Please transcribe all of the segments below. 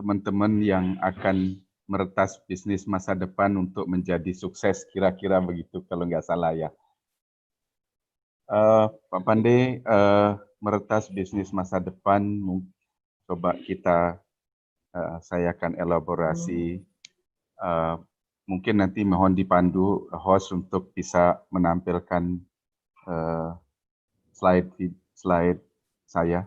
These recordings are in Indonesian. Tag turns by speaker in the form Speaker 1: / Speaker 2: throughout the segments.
Speaker 1: teman-teman yang akan meretas bisnis masa depan untuk menjadi sukses, kira-kira begitu kalau nggak salah ya. Pak Pande, meretas bisnis masa depan, coba saya akan elaborasi. Mungkin nanti mohon dipandu host untuk bisa menampilkan slide saya.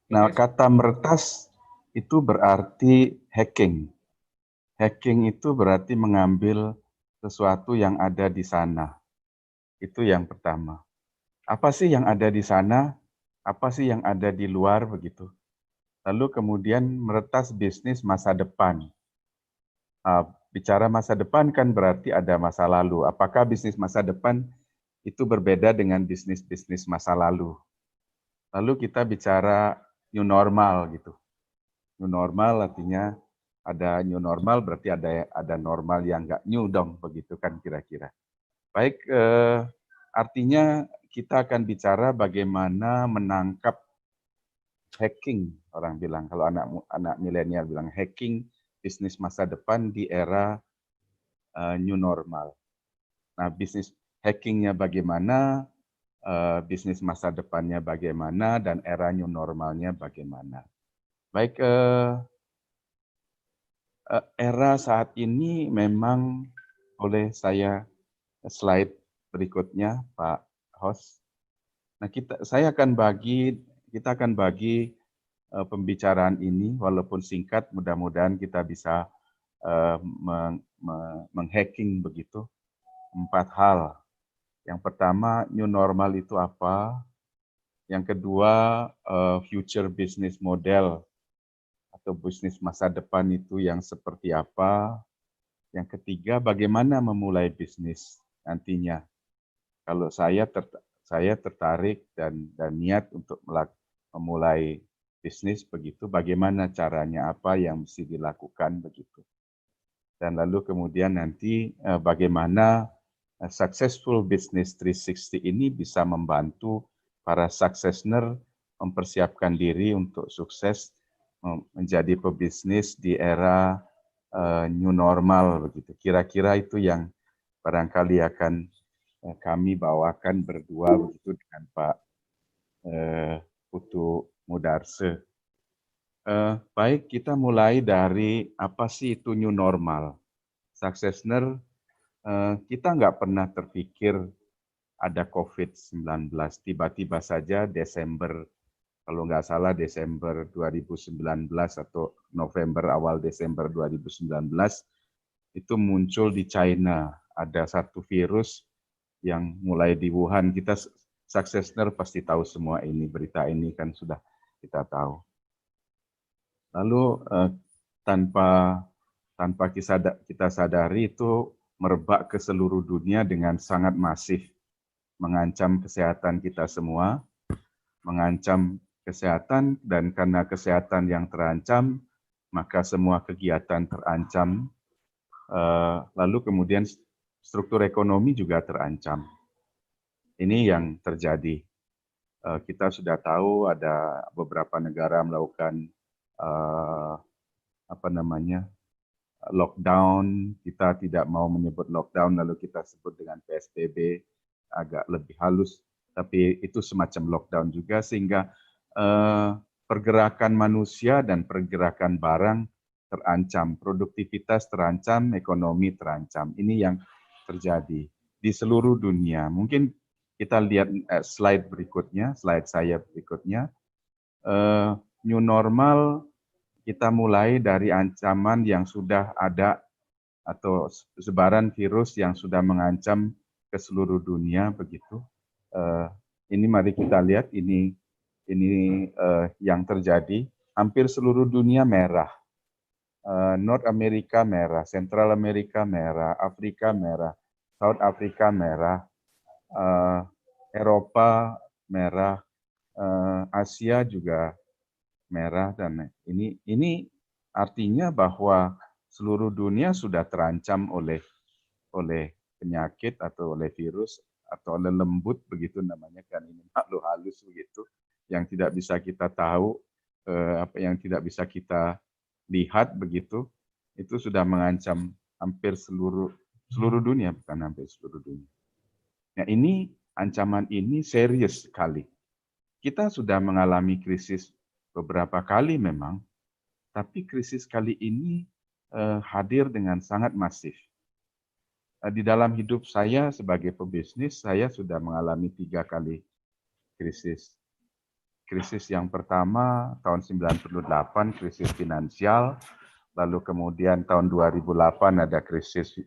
Speaker 1: Nah, kata meretas itu berarti hacking. Hacking itu berarti mengambil sesuatu yang ada di sana. Itu yang pertama. Apa sih yang ada di sana? Apa sih yang ada di luar begitu? Lalu kemudian meretas bisnis masa depan. Bicara masa depan kan berarti ada masa lalu. Apakah bisnis masa depan itu berbeda dengan bisnis-bisnis masa lalu? Lalu kita bicara new normal gitu. New normal artinya ada new normal berarti ada normal yang nggak new dong, begitu kan kira-kira. Baik, artinya kita akan bicara bagaimana menangkap hacking, orang bilang, kalau anak milenial bilang hacking bisnis masa depan di era new normal. Nah, bisnis hackingnya bagaimana, bisnis masa depannya bagaimana, dan era new normalnya bagaimana. Baik, era saat ini memang oleh saya slide berikutnya, Pak Host. Nah, kita akan bagi pembicaraan ini, walaupun singkat, mudah-mudahan kita bisa menghacking begitu. 4 hal. Yang pertama, new normal itu apa? Yang kedua, future business model atau bisnis masa depan itu yang seperti apa? Yang ketiga, bagaimana memulai bisnis nantinya? Kalau saya tertarik dan niat untuk memulai bisnis begitu, bagaimana caranya, apa yang mesti dilakukan begitu. Dan lalu kemudian nanti bagaimana successful business 360 ini bisa membantu para successor mempersiapkan diri untuk sukses menjadi pebisnis di era new normal begitu. Kira-kira itu yang barangkali akan kami bawakan berdua begitu dengan Pak Putu Mudarse. Baik, kita mulai dari apa sih itu new normal. Successor, kita nggak pernah terpikir ada COVID-19. Tiba-tiba saja Desember, kalau nggak salah Desember 2019 atau November awal Desember 2019, itu muncul di China. Ada satu virus yang mulai di Wuhan. Kita successor pasti tahu semua ini, berita ini kan sudah kita tahu. Lalu tanpa kita sadari itu merebak ke seluruh dunia dengan sangat masif, mengancam kesehatan kita semua, mengancam kesehatan, dan karena kesehatan yang terancam, maka semua kegiatan terancam, lalu kemudian struktur ekonomi juga terancam. Ini yang terjadi. Kita sudah tahu ada beberapa negara melakukan lockdown. Kita tidak mau menyebut lockdown, lalu kita sebut dengan PSBB, agak lebih halus, tapi itu semacam lockdown juga, sehingga pergerakan manusia dan pergerakan barang terancam, produktivitas terancam, ekonomi terancam. Ini yang terjadi di seluruh dunia. Mungkin kita lihat slide berikutnya, slide saya berikutnya. New normal, kita mulai dari ancaman yang sudah ada atau sebaran virus yang sudah mengancam ke seluruh dunia begitu. Ini mari kita lihat ini yang terjadi. Hampir seluruh dunia merah. North America merah, Central America merah, Afrika merah, South Africa merah, Eropa merah, Asia juga merah, dan ini artinya bahwa seluruh dunia sudah terancam oleh penyakit atau oleh virus atau oleh lembut begitu namanya kan, ini makhluk halus begitu. yang tidak bisa kita tahu, apa yang tidak bisa kita lihat begitu, itu sudah mengancam hampir seluruh dunia, bukan hampir seluruh dunia. Nah, ancaman ini serius sekali. Kita sudah mengalami krisis beberapa kali memang, tapi krisis kali ini hadir dengan sangat masif. Di dalam hidup saya sebagai pebisnis, saya sudah mengalami 3 kali krisis. Krisis yang pertama tahun 98, krisis finansial, lalu kemudian tahun 2008 ada krisis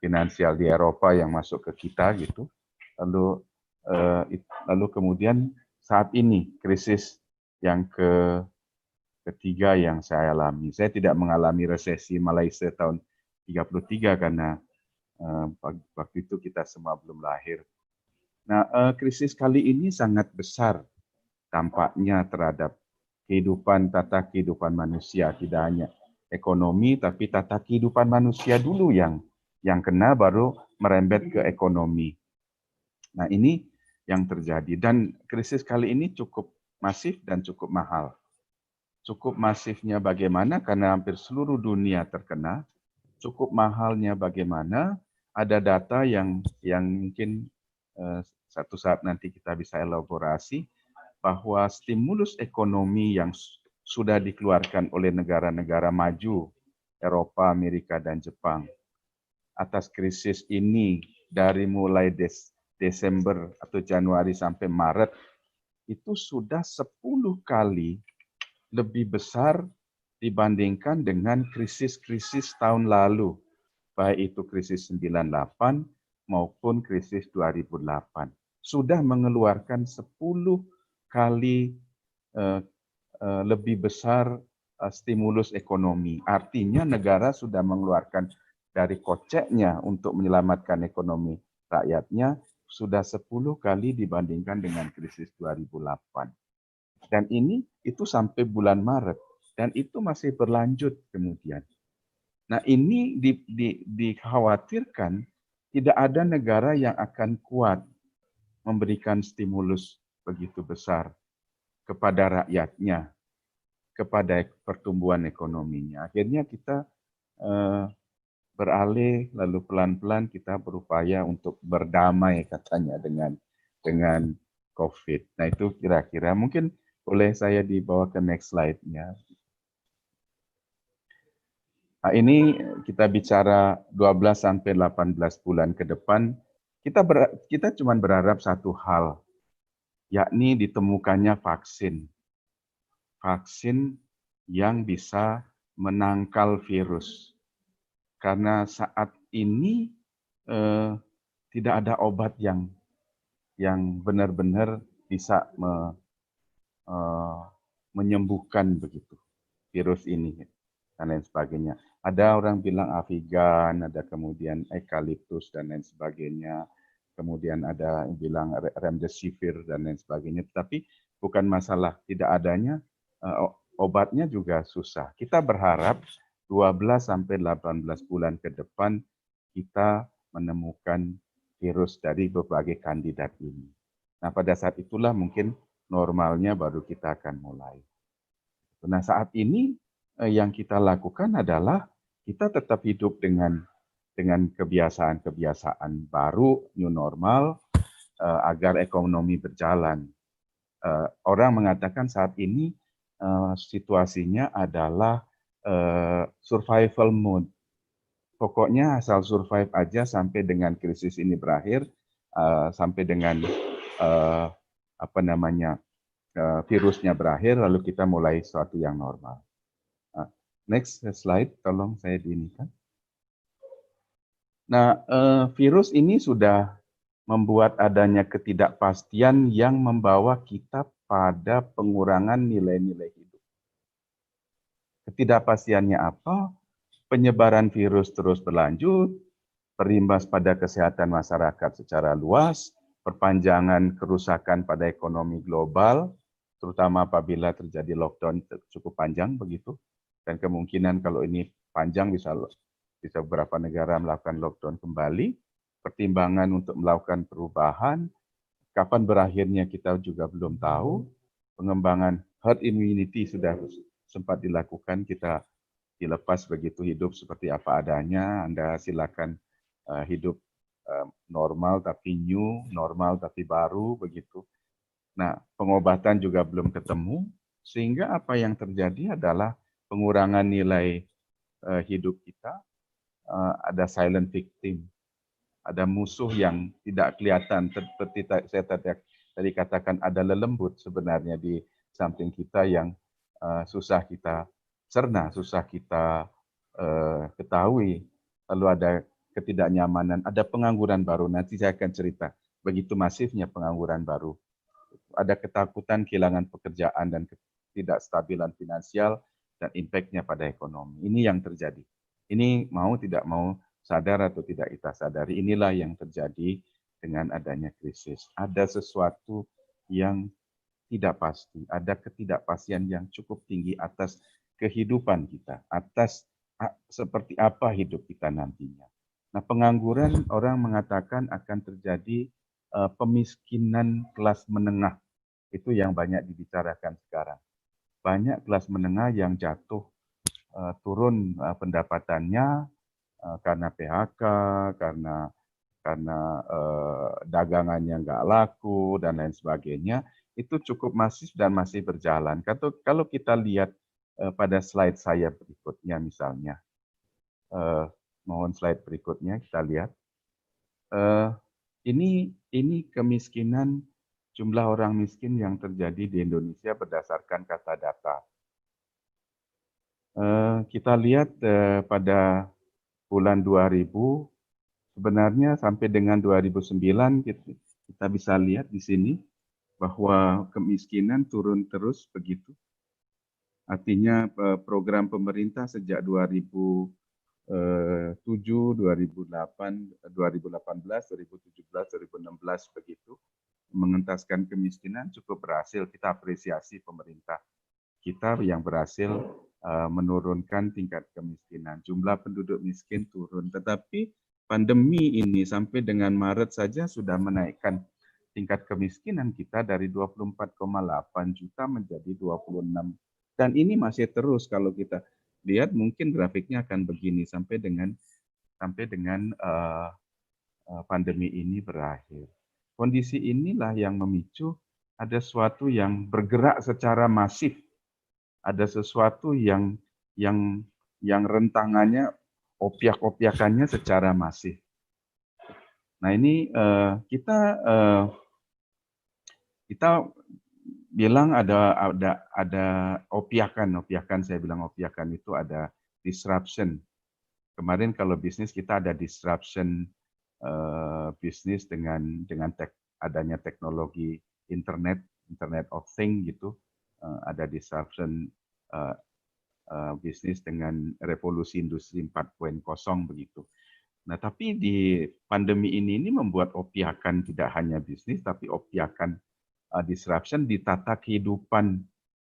Speaker 1: finansial di Eropa yang masuk ke kita gitu. Lalu kemudian saat ini krisis yang ketiga yang saya alami. Saya tidak mengalami resesi Malaysia tahun 33 karena waktu itu kita semua belum lahir. Nah, krisis kali ini sangat besar dampaknya terhadap tata kehidupan manusia, tidak hanya ekonomi, tapi tata kehidupan manusia dulu yang kena, baru merembet ke ekonomi. Nah, ini yang terjadi, dan krisis kali ini cukup masif dan cukup mahal. Cukup masifnya bagaimana? Karena hampir seluruh dunia terkena. Cukup mahalnya bagaimana? Ada data yang mungkin satu saat nanti kita bisa elaborasi, bahwa stimulus ekonomi yang sudah dikeluarkan oleh negara-negara maju, Eropa, Amerika, dan Jepang, atas krisis ini dari mulai Desember atau Januari sampai Maret, itu sudah 10 kali lebih besar dibandingkan dengan krisis-krisis tahun lalu, baik itu krisis 98 maupun krisis 2008. Sudah mengeluarkan 10 kali lebih besar stimulus ekonomi. Artinya negara sudah mengeluarkan dari koceknya untuk menyelamatkan ekonomi rakyatnya sudah 10 kali dibandingkan dengan krisis 2008. Dan itu sampai bulan Maret, dan itu masih berlanjut kemudian. Nah, ini dikhawatirkan tidak ada negara yang akan kuat memberikan stimulus begitu besar kepada rakyatnya, kepada pertumbuhan ekonominya. Akhirnya kita beralih, lalu pelan-pelan kita berupaya untuk berdamai katanya dengan COVID. Nah, itu kira-kira, mungkin boleh saya dibawa ke next slide-nya. Nah, ini kita bicara 12 sampai 18 bulan ke depan, kita cuma berharap satu hal, yakni ditemukannya vaksin. Vaksin yang bisa menangkal virus. Karena saat ini tidak ada obat yang benar-benar bisa menyembuhkan begitu virus ini dan lain sebagainya. Ada orang bilang Avigan, ada kemudian eukaliptus dan lain sebagainya. Kemudian ada yang bilang remdesivir dan lain sebagainya. Tapi bukan masalah tidak adanya, obatnya juga susah. Kita berharap 12 sampai 18 bulan ke depan kita menemukan virus dari berbagai kandidat ini. Nah, pada saat itulah mungkin normalnya baru kita akan mulai. Nah, saat ini yang kita lakukan adalah kita tetap hidup dengan kebiasaan-kebiasaan baru, new normal, agar ekonomi berjalan. Orang mengatakan saat ini situasinya adalah survival mode. Pokoknya asal survive aja sampai dengan krisis ini berakhir, sampai dengan virusnya berakhir, lalu kita mulai sesuatu yang normal. Next slide, tolong saya diinikan. Nah, virus ini sudah membuat adanya ketidakpastian yang membawa kita pada pengurangan nilai-nilai hidup. Ketidakpastiannya apa? Penyebaran virus terus berlanjut, berimbas pada kesehatan masyarakat secara luas, perpanjangan kerusakan pada ekonomi global, terutama apabila terjadi lockdown cukup panjang begitu, dan kemungkinan kalau ini panjang bisa beberapa negara melakukan lockdown kembali, pertimbangan untuk melakukan perubahan, Kapan berakhirnya kita juga belum tahu. Pengembangan herd immunity sudah sempat dilakukan, kita dilepas begitu hidup seperti apa adanya. Anda silakan hidup normal tapi new, normal tapi baru begitu. Nah, pengobatan juga belum ketemu, sehingga apa yang terjadi adalah pengurangan nilai hidup kita, ada silent victim, ada musuh yang tidak kelihatan, seperti saya tadi katakan, ada lelembut sebenarnya di samping kita yang susah kita cerna, susah kita ketahui. Lalu ada ketidaknyamanan, ada pengangguran baru. Nanti saya akan cerita begitu masifnya pengangguran baru. Ada ketakutan kehilangan pekerjaan dan ketidakstabilan finansial dan impact-nya pada ekonomi. Ini yang terjadi. Ini mau tidak mau, sadar atau tidak kita sadari, inilah yang terjadi dengan adanya krisis. Ada sesuatu yang tidak pasti, ada ketidakpastian yang cukup tinggi atas kehidupan kita, atas seperti apa hidup kita nantinya. Nah, pengangguran, orang mengatakan akan terjadi pemiskinan kelas menengah. Itu yang banyak dibicarakan sekarang. Banyak kelas menengah yang jatuh, turun pendapatannya karena PHK, karena dagangannya nggak laku dan lain sebagainya. Itu cukup masif dan masih berjalan. Kalau kita lihat pada slide saya berikutnya misalnya, mohon slide berikutnya kita lihat. Ini kemiskinan, jumlah orang miskin yang terjadi di Indonesia berdasarkan kata data. Kita lihat pada bulan 2000, sebenarnya sampai dengan 2009 kita bisa lihat di sini bahwa kemiskinan turun terus begitu. Artinya program pemerintah sejak 2007, 2008, 2018, 2017, 2016 begitu mengentaskan kemiskinan cukup berhasil. Kita apresiasi pemerintah kita yang berhasil menurunkan tingkat kemiskinan. Jumlah penduduk miskin turun, tetapi pandemi ini sampai dengan Maret saja sudah menaikkan tingkat kemiskinan kita dari 24,8 juta menjadi 26. Dan ini masih terus kalau kita lihat, mungkin grafiknya akan begini sampai dengan pandemi ini berakhir. Kondisi inilah yang memicu ada sesuatu yang bergerak secara masif, ada sesuatu yang rentangannya, opiak-opiakannya secara masif. Nah ini kita bilang ada opiakan, saya bilang opiakan itu ada disruption. Kemarin kalau bisnis kita ada disruption bisnis dengan adanya teknologi internet of things gitu, ada disruption bisnis dengan revolusi industri 4.0 begitu. Nah, tapi di pandemi ini membuat opiakan tidak hanya bisnis, tapi opiakan disruption di tata kehidupan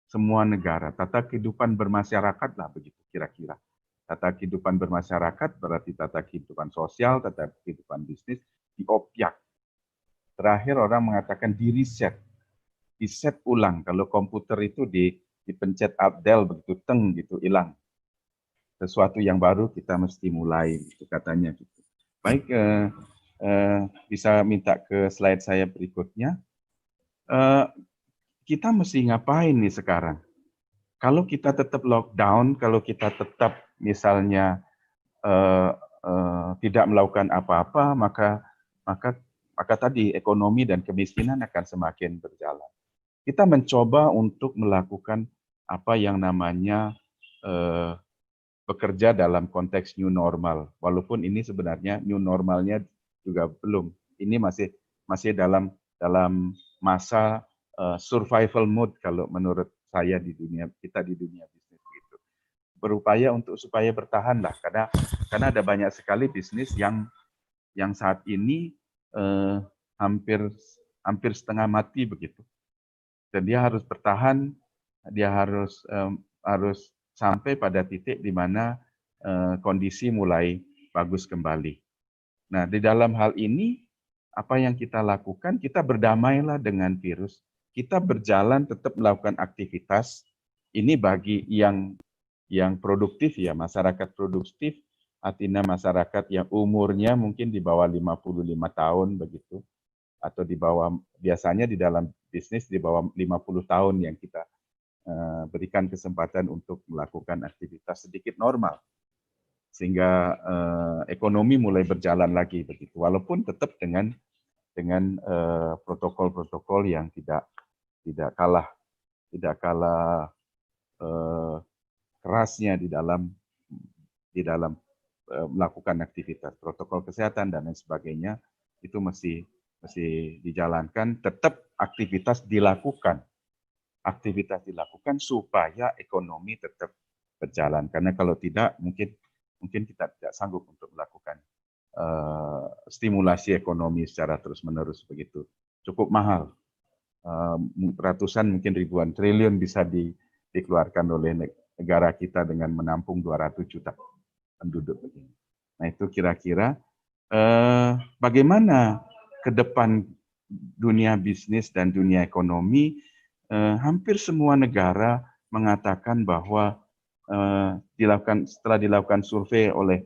Speaker 1: semua negara, tata kehidupan bermasyarakat lah begitu kira-kira. Tata kehidupan bermasyarakat berarti tata kehidupan sosial, tata kehidupan bisnis diopiak. Terakhir orang mengatakan di reset ulang. Kalau komputer itu dipencet Alt Del begitu teng gitu hilang. Sesuatu yang baru kita mesti mulai gitu katanya gitu. Baik, bisa minta ke slide saya berikutnya. Kita mesti ngapain nih sekarang? Kalau kita tetap lockdown, kalau kita tetap misalnya tidak melakukan apa-apa, maka tadi ekonomi dan kemiskinan akan semakin berjalan. Kita mencoba untuk melakukan apa yang namanya bekerja dalam konteks new normal. Walaupun ini sebenarnya new normalnya juga belum. Ini masih dalam masa survival mode kalau menurut saya di dunia bisnis gitu. Berupaya untuk supaya bertahan lah, karena ada banyak sekali bisnis yang saat ini hampir setengah mati begitu. Dan dia harus bertahan, dia harus sampai pada titik di mana kondisi mulai bagus kembali. Nah, di dalam hal ini apa yang kita lakukan, kita berdamailah dengan virus. Kita berjalan tetap melakukan aktivitas. Ini bagi yang produktif ya, masyarakat produktif, artinya masyarakat yang umurnya mungkin di bawah 55 tahun begitu, atau di bawah, biasanya di dalam bisnis di bawah 50 tahun yang kita berikan kesempatan untuk melakukan aktivitas sedikit normal, sehingga ekonomi mulai berjalan lagi begitu, walaupun tetap dengan protokol-protokol yang tidak kalah kerasnya di dalam melakukan aktivitas, protokol kesehatan dan lain sebagainya itu masih dijalankan, tetap aktivitas dilakukan supaya ekonomi tetap berjalan, karena kalau tidak mungkin kita tidak sanggup untuk melakukan stimulasi ekonomi secara terus-menerus begitu. Cukup mahal. Ratusan mungkin ribuan triliun bisa dikeluarkan oleh negara kita dengan menampung 200 juta penduduk begini. Nah, itu kira-kira bagaimana ke depan dunia bisnis dan dunia ekonomi. Hampir semua negara mengatakan bahwa setelah dilakukan survei oleh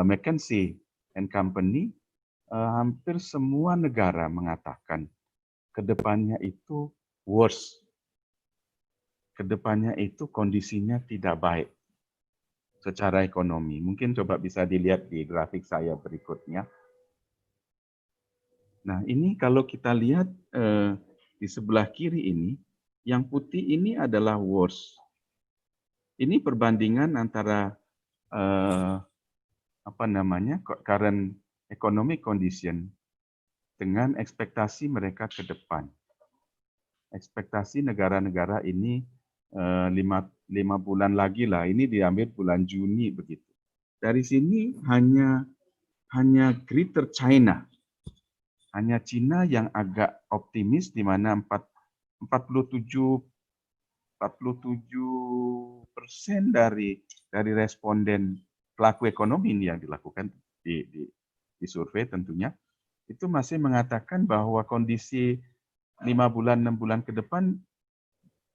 Speaker 1: McKinsey and Company, hampir semua negara mengatakan kedepannya itu worse. Kedepannya itu kondisinya tidak baik secara ekonomi. Mungkin coba bisa dilihat di grafik saya berikutnya. Nah, ini kalau kita lihat di sebelah kiri ini, yang putih ini adalah worse. Ini perbandingan antara current economic condition dengan ekspektasi mereka ke depan. Ekspektasi negara-negara ini 5 bulan lagi lah, ini diambil bulan Juni begitu. Dari sini hanya Greater China, hanya Cina yang agak optimis, di mana 47% dari responden pelaku ekonomi ini yang dilakukan di survei tentunya, itu masih mengatakan bahwa kondisi 5 bulan, 6 bulan ke depan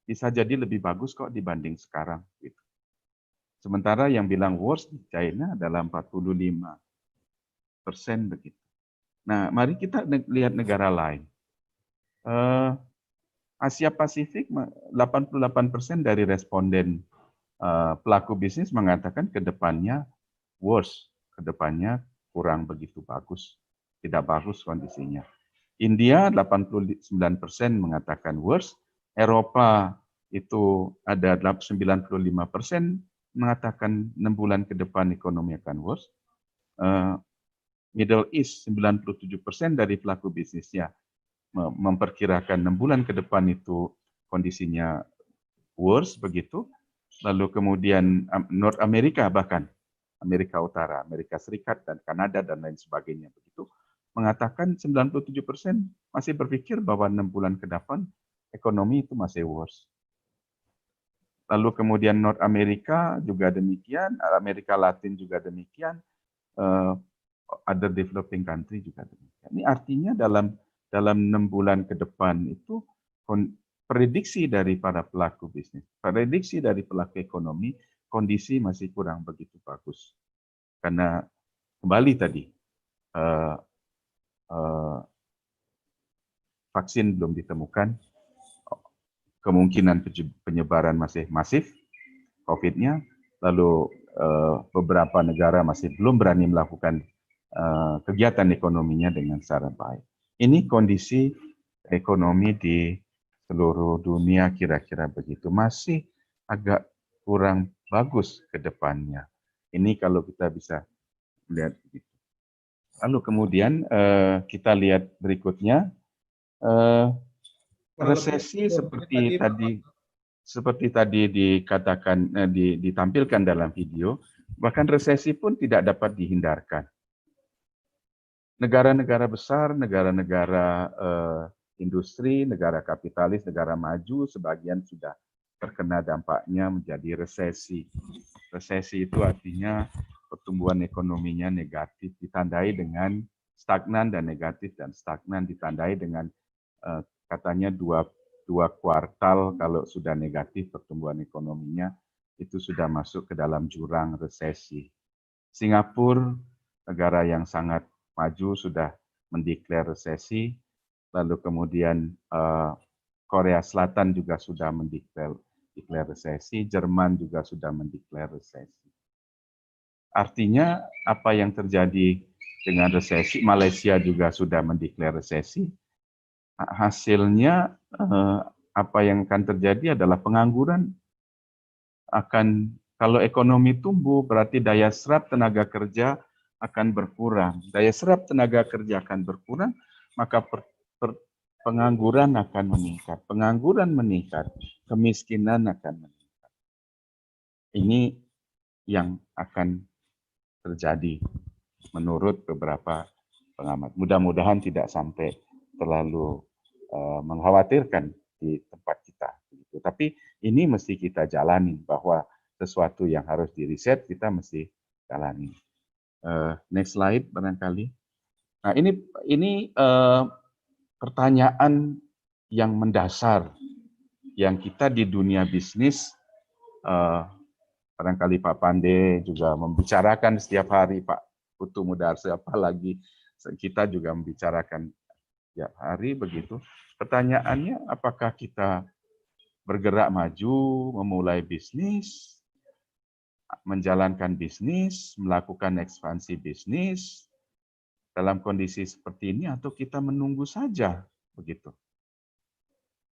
Speaker 1: bisa jadi lebih bagus kok dibanding sekarang. Gitu. Sementara yang bilang worst di China adalah 45% begitu. Nah, mari kita lihat negara lain. Asia Pasifik, 88% dari responden pelaku bisnis mengatakan ke depannya worse, ke depannya kurang begitu bagus, tidak bagus kondisinya. India 89% mengatakan worse, Eropa itu ada 95% mengatakan 6 bulan ke depan ekonomi akan worse. Middle East 97% dari pelaku bisnisnya memperkirakan 6 bulan ke depan itu kondisinya worse begitu. Lalu kemudian North America, bahkan Amerika Utara, Amerika Serikat dan Kanada dan lain sebagainya begitu, mengatakan 97% masih berpikir bahwa 6 bulan ke depan ekonomi itu masih worse. Lalu kemudian North America juga demikian, Amerika Latin juga demikian, other developing country juga demikian. Ini artinya dalam 6 bulan ke depan itu prediksi dari para pelaku bisnis, prediksi dari pelaku ekonomi, kondisi masih kurang begitu bagus. Karena kembali tadi, vaksin belum ditemukan, kemungkinan penyebaran masih masif COVID-nya, lalu beberapa negara masih belum berani melakukan kegiatan ekonominya dengan secara baik. Ini kondisi ekonomi di seluruh dunia kira-kira begitu. Masih agak kurang bagus ke depannya. Ini kalau kita bisa lihat begitu. Lalu kemudian kita lihat berikutnya, resesi seperti tadi dikatakan, ditampilkan dalam video, bahkan resesi pun tidak dapat dihindarkan. Negara-negara besar, negara-negara industri, negara kapitalis, negara maju, sebagian sudah terkena dampaknya menjadi resesi. Resesi itu artinya pertumbuhan ekonominya negatif, ditandai dengan stagnan dan negatif, dan stagnan ditandai dengan katanya dua kuartal kalau sudah negatif pertumbuhan ekonominya itu sudah masuk ke dalam jurang resesi. Singapura, negara yang sangat maju, sudah mendeklar resesi, lalu kemudian Korea Selatan juga sudah mendeklar resesi, Jerman juga sudah mendeklar resesi. Artinya apa yang terjadi dengan resesi, Malaysia juga sudah mendeklar resesi, hasilnya apa yang akan terjadi adalah pengangguran akan, kalau ekonomi tumbuh berarti daya serap tenaga kerja akan berkurang. Daya serap tenaga kerja akan berkurang, maka pengangguran akan meningkat. Pengangguran meningkat, kemiskinan akan meningkat. Ini yang akan terjadi menurut beberapa pengamat. Mudah-mudahan tidak sampai terlalu mengkhawatirkan di tempat kita. Tapi ini mesti kita jalani, bahwa sesuatu yang harus diriset kita mesti jalani. Next slide barangkali. Nah ini pertanyaan yang mendasar yang kita di dunia bisnis, barangkali Pak Pande juga membicarakan setiap hari, Pak Putu Mudarso, apalagi kita juga membicarakan setiap hari begitu. Pertanyaannya, apakah kita bergerak maju, memulai bisnis, menjalankan bisnis, melakukan ekspansi bisnis dalam kondisi seperti ini, atau kita menunggu saja begitu.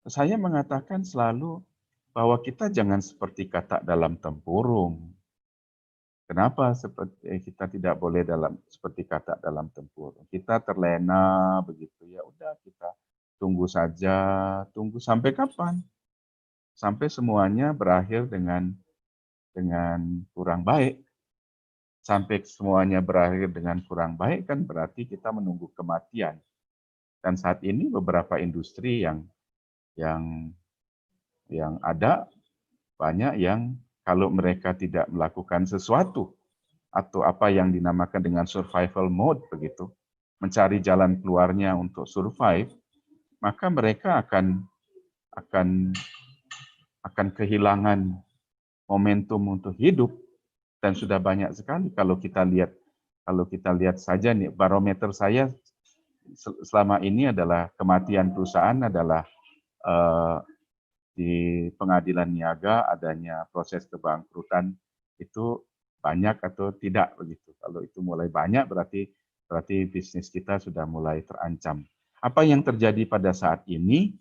Speaker 1: Saya mengatakan selalu bahwa kita jangan seperti katak dalam tempurung. Kenapa kita tidak boleh seperti katak dalam tempurung? Kita terlena begitu, ya udah kita tunggu saja, tunggu sampai kapan? Sampai semuanya berakhir dengan kurang baik. Sampai semuanya berakhir dengan kurang baik kan berarti kita menunggu kematian. Dan saat ini beberapa industri yang ada, banyak yang kalau mereka tidak melakukan sesuatu atau apa yang dinamakan dengan survival mode begitu, mencari jalan keluarnya untuk survive, maka mereka akan kehilangan momentum untuk hidup. Dan sudah banyak sekali kalau kita lihat saja nih, barometer saya selama ini adalah kematian perusahaan adalah di pengadilan niaga, adanya proses kebangkrutan itu banyak atau tidak begitu. Kalau itu mulai banyak berarti bisnis kita sudah mulai terancam. Apa yang terjadi pada saat ini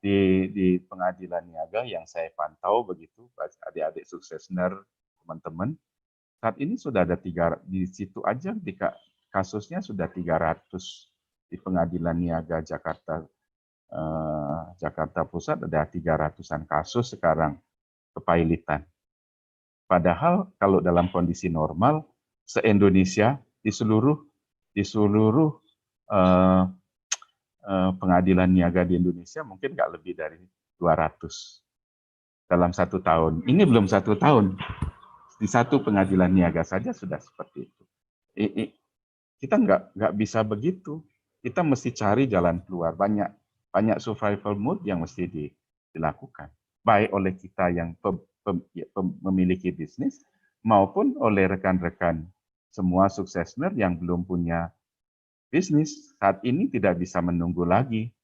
Speaker 1: di pengadilan niaga yang saya pantau begitu, adik-adik suksesner, teman-teman, saat ini sudah ada di situ aja kasusnya sudah 300 di pengadilan niaga Jakarta Pusat, ada 300-an kasus sekarang kepailitan. Padahal kalau dalam kondisi normal se-Indonesia di seluruh pengadilan niaga di Indonesia mungkin nggak lebih dari 200 dalam 1 tahun. Ini belum 1 tahun. Di satu pengadilan niaga saja sudah seperti itu. Kita nggak bisa begitu. Kita mesti cari jalan keluar. Banyak survival mode yang mesti dilakukan. Baik oleh kita yang memiliki bisnis, maupun oleh rekan-rekan semua suksesner yang belum punya bisnis. Saat ini tidak bisa menunggu lagi.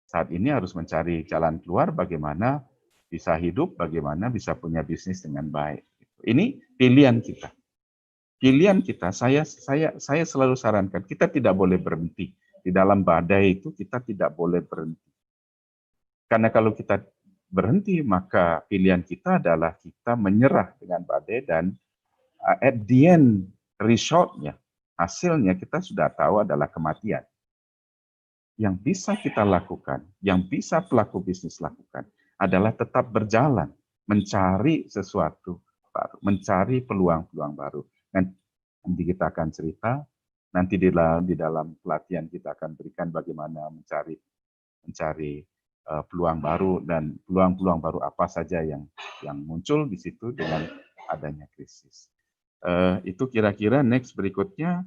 Speaker 1: Saat ini harus mencari jalan keluar bagaimana bisa hidup, bagaimana bisa punya bisnis dengan baik. Ini pilihan kita. Pilihan kita, saya selalu sarankan, kita tidak boleh berhenti. Di dalam badai itu kita tidak boleh berhenti. Karena kalau kita berhenti, maka pilihan kita adalah kita menyerah dengan badai dan at the end, resultnya, hasilnya kita sudah tahu adalah kematian. Yang bisa kita lakukan, yang bisa pelaku bisnis lakukan, adalah tetap berjalan, mencari sesuatu baru, mencari peluang-peluang baru. Nanti kita akan cerita, nanti di dalam pelatihan kita akan berikan bagaimana mencari peluang baru dan peluang-peluang baru apa saja yang muncul di situ dengan adanya krisis. Itu kira-kira next berikutnya.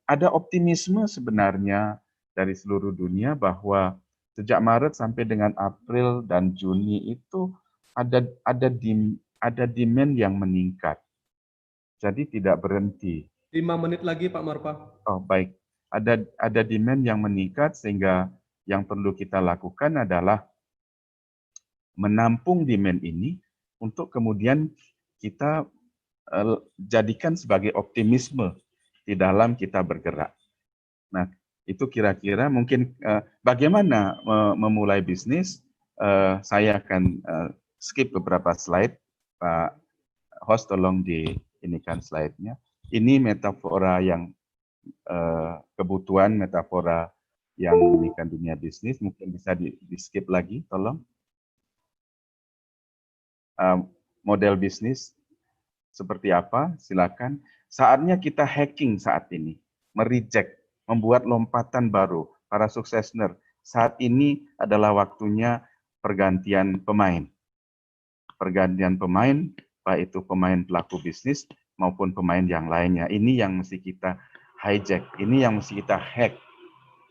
Speaker 1: ada optimisme sebenarnya dari seluruh dunia bahwa sejak Maret sampai dengan April dan Juni itu ada demand yang meningkat. Jadi tidak berhenti.
Speaker 2: 5 menit lagi Pak Marpa.
Speaker 1: Oh, baik. Ada demand yang meningkat sehingga yang perlu kita lakukan adalah menampung demand ini untuk kemudian kita jadikan sebagai optimisme di dalam kita bergerak. Nah, itu kira-kira mungkin bagaimana memulai bisnis. Saya akan skip beberapa slide. Pak host tolong diinikan slide-nya. Ini metafora yang kebutuhan, metafora yang meninikan dunia bisnis. Mungkin bisa di skip lagi, tolong. Model bisnis seperti apa? Silakan. Saatnya kita hacking saat ini, mereject, membuat lompatan baru. Para suksesioner, saat ini adalah waktunya pergantian pemain. Pergantian pemain, baik itu pemain pelaku bisnis maupun pemain yang lainnya. Ini yang mesti kita hijack, ini yang mesti kita hack,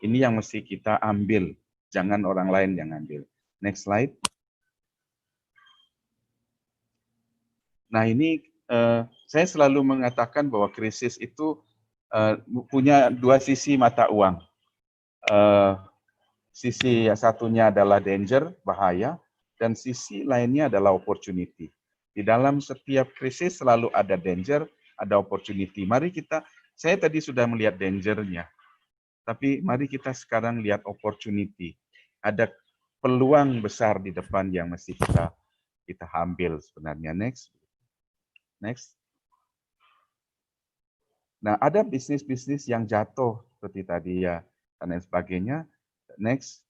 Speaker 1: ini yang mesti kita ambil. Jangan orang lain yang ambil. Next slide. Nah ini saya selalu mengatakan bahwa krisis itu punya dua sisi mata uang. Sisi satunya adalah danger, bahaya, dan sisi lainnya adalah opportunity. Di dalam setiap krisis selalu ada danger, ada opportunity. Mari kita, saya tadi sudah melihat danger-nya, tapi mari kita sekarang lihat opportunity. Ada peluang besar di depan yang mesti kita ambil sebenarnya. Next. Next. Nah, ada bisnis-bisnis yang jatuh seperti tadi ya, dan lain sebagainya. Next.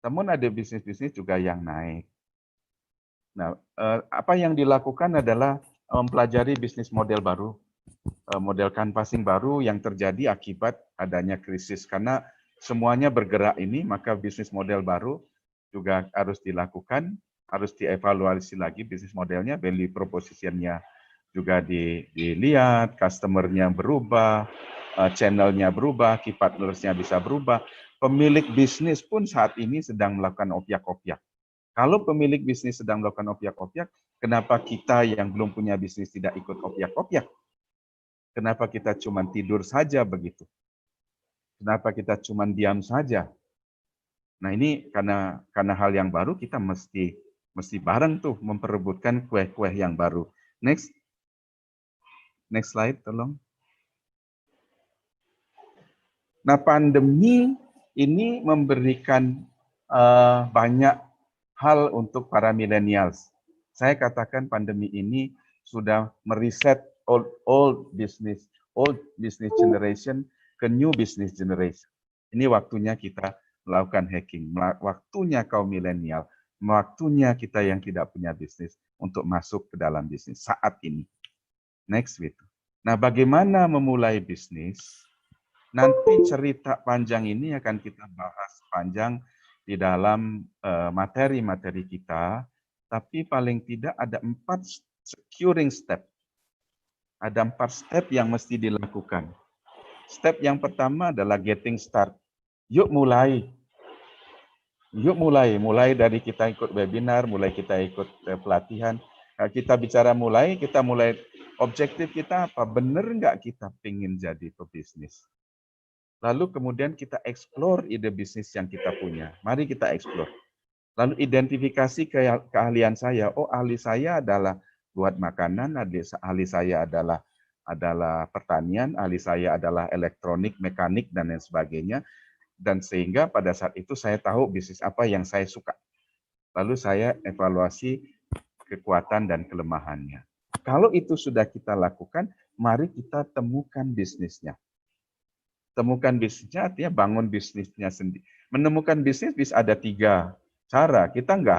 Speaker 1: Namun ada bisnis-bisnis juga yang naik. Nah, apa yang dilakukan adalah mempelajari bisnis model baru, model canvassing baru yang terjadi akibat adanya krisis. Karena semuanya bergerak ini, maka bisnis model baru juga harus dilakukan, harus dievaluasi lagi bisnis modelnya, value proposition-nya juga dilihat, customer-nya berubah, channel-nya berubah, key partners-nya bisa berubah. Pemilik bisnis pun saat ini sedang melakukan opyak-opyak. Kalau pemilik bisnis sedang melakukan opyak-opyak, kenapa kita yang belum punya bisnis tidak ikut opyak-opyak? Kenapa kita cuma tidur saja begitu? Kenapa kita cuma diam saja? Nah ini karena hal yang baru kita mesti bareng tuh memperebutkan kue-kue yang baru. Next slide tolong. Nah, pandemi ini memberikan banyak hal untuk para millennials. Saya katakan pandemi ini sudah mereset old business generation ke new business generation. Ini waktunya kita melakukan hacking, waktunya kaum milenial, waktunya kita yang tidak punya bisnis untuk masuk ke dalam bisnis saat ini. Next, gitu. Nah, bagaimana memulai bisnis? Nanti cerita panjang ini akan kita bahas panjang di dalam materi-materi kita, tapi paling tidak ada 4 securing step. Ada 4 step yang mesti dilakukan. Step yang pertama adalah getting start. Yuk mulai. Yuk mulai dari kita ikut webinar, mulai kita ikut pelatihan. Kita bicara mulai, objektif kita apa? Benar nggak kita pengen jadi pebisnis? Lalu kemudian kita explore ide bisnis yang kita punya. Mari kita explore. Lalu identifikasi keahlian saya. Oh, ahli saya adalah buat makanan, ahli saya adalah pertanian, ahli saya adalah elektronik, mekanik, dan lain sebagainya. Dan sehingga pada saat itu saya tahu bisnis apa yang saya suka. Lalu saya evaluasi kekuatan dan kelemahannya. Kalau itu sudah kita lakukan, mari kita temukan bisnisnya. Temukan bisnisnya artinya bangun bisnisnya sendiri. Menemukan bisnis bisa ada 3 cara. Kita nggak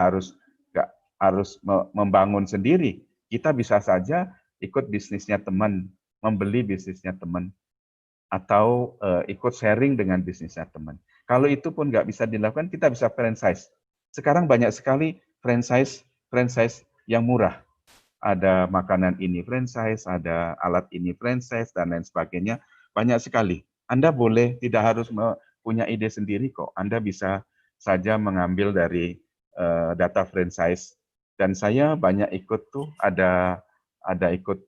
Speaker 1: harus membangun sendiri. Kita bisa saja ikut bisnisnya teman, membeli bisnisnya teman, atau ikut sharing dengan bisnisnya teman. Kalau itu pun nggak bisa dilakukan, kita bisa franchise. Sekarang banyak sekali franchise yang murah. Ada makanan ini franchise, ada alat ini franchise, dan lain sebagainya. Banyak sekali. Anda boleh tidak harus punya ide sendiri kok. Anda bisa saja mengambil dari data franchise. Dan saya banyak ikut tuh, ada ikut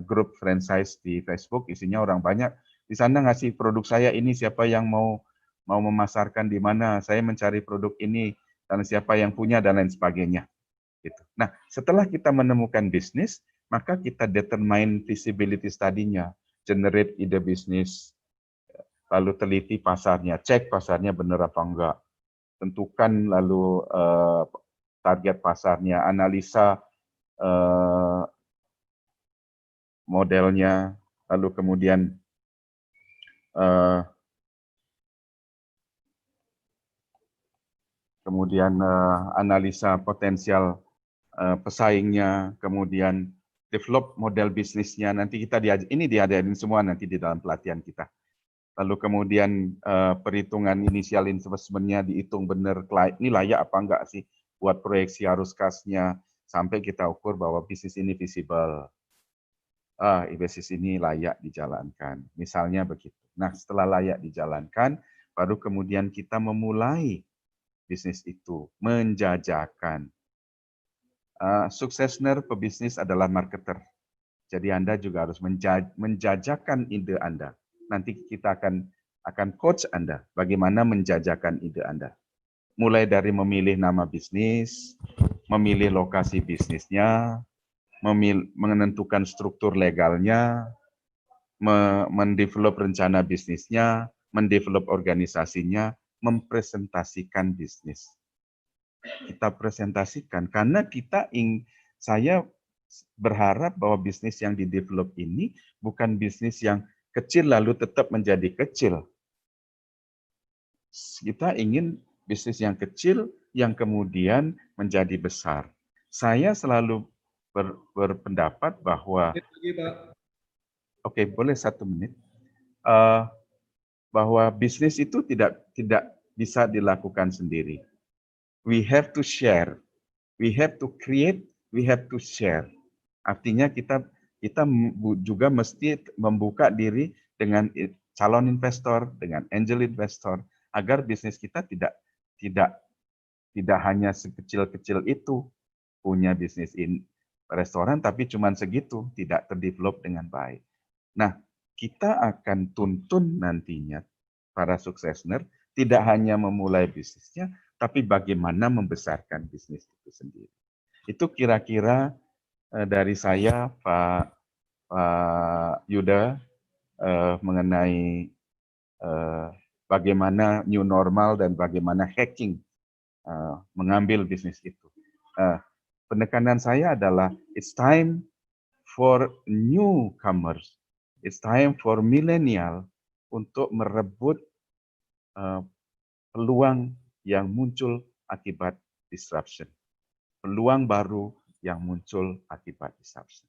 Speaker 1: grup franchise di Facebook, isinya orang banyak. Di sana ngasih produk saya ini, siapa yang mau memasarkan di mana, saya mencari produk ini, dan siapa yang punya, dan lain sebagainya. Gitu. Nah, setelah kita menemukan bisnis, maka kita determine feasibility study-nya, generate ide bisnis, lalu teliti pasarnya, cek pasarnya benar apa enggak, tentukan lalu target pasarnya, analisa modelnya, lalu kemudian analisa potensial pesaingnya, kemudian develop model bisnisnya. Nanti kita diajarin semua nanti di dalam pelatihan kita. Lalu kemudian perhitungan initial investment-nya dihitung benar, ini layak apa enggak sih buat proyeksi arus kasnya, sampai kita ukur bahwa bisnis ini visible. Bisnis ini layak dijalankan. Misalnya begitu. Nah, setelah layak dijalankan, baru kemudian kita memulai bisnis itu, menjajakan. Successner pebisnis adalah marketer. Jadi Anda juga harus menjajakan ide Anda. Nanti kita akan coach Anda bagaimana menjajakan ide Anda. Mulai dari memilih nama bisnis, memilih lokasi bisnisnya, menentukan struktur legalnya, mendevelop rencana bisnisnya, mendevelop organisasinya, mempresentasikan bisnis. Kita presentasikan karena saya berharap bahwa bisnis yang didevelop ini bukan bisnis yang kecil lalu tetap menjadi kecil. Kita ingin bisnis yang kecil yang kemudian menjadi besar. Saya selalu berpendapat bahwa, oke, boleh 1 menit, bahwa bisnis itu tidak bisa dilakukan sendiri. We have to share, we have to create, we have to share. Artinya kita juga mesti membuka diri dengan calon investor, dengan angel investor, agar bisnis kita tidak hanya sekecil-kecil itu, punya bisnis restoran tapi cuma segitu, tidak terdevelop dengan baik. Nah, kita akan tuntun nantinya para successor tidak hanya memulai bisnisnya, tapi bagaimana membesarkan bisnis itu sendiri. Itu kira-kira dari saya, Pak Yuda, mengenai bagaimana new normal dan bagaimana hacking mengambil bisnis itu. Penekanan saya adalah it's time for newcomers, it's time for millennial untuk merebut peluang yang muncul akibat disruption. Peluang baru yang muncul akibat disruption.